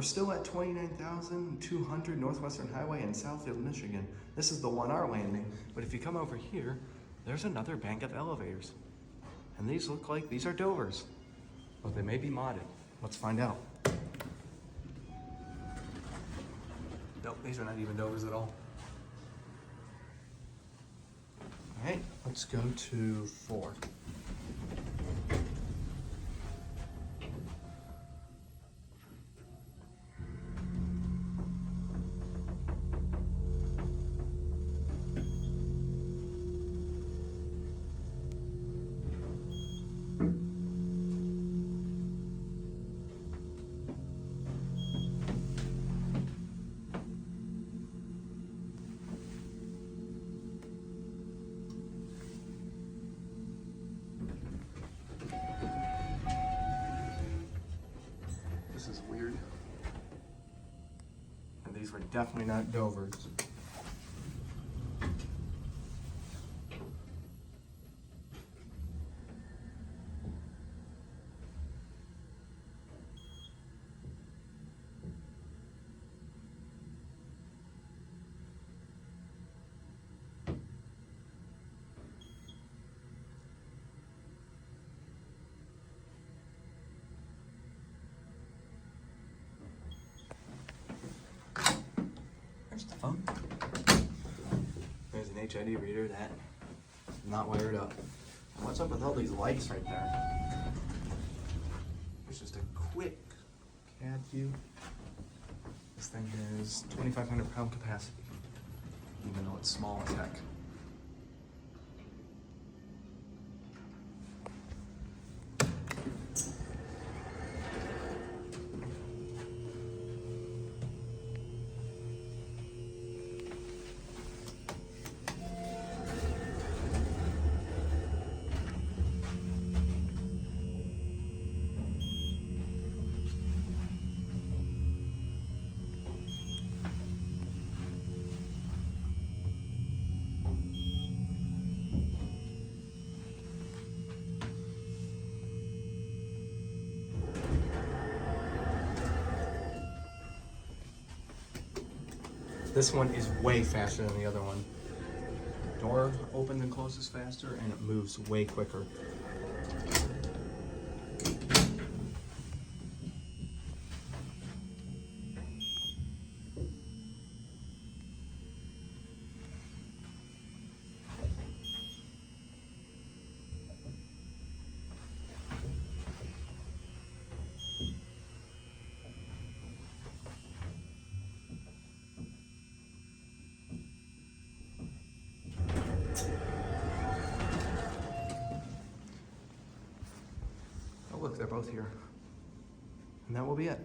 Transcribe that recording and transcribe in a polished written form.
We're still at 29,200 Northwestern Highway in Southfield, Michigan. This is the 1R landing, but if you come over here, there's another bank of elevators. And these look like these are Dovers, but they may be modded. Let's find out. Nope, these are not even Dovers at all. All right, let's go to 4. This is weird. And these were definitely not Dovers. There's the phone. There's an HID reader that is not wired up. And what's up with all these lights right there? It's just a quick CAD view. This thing has 2,500 pound capacity, even though it's small as heck. This one is way faster than the other one. Door opens and closes faster, and it moves way quicker. Oh look, they're both here. And that will be it.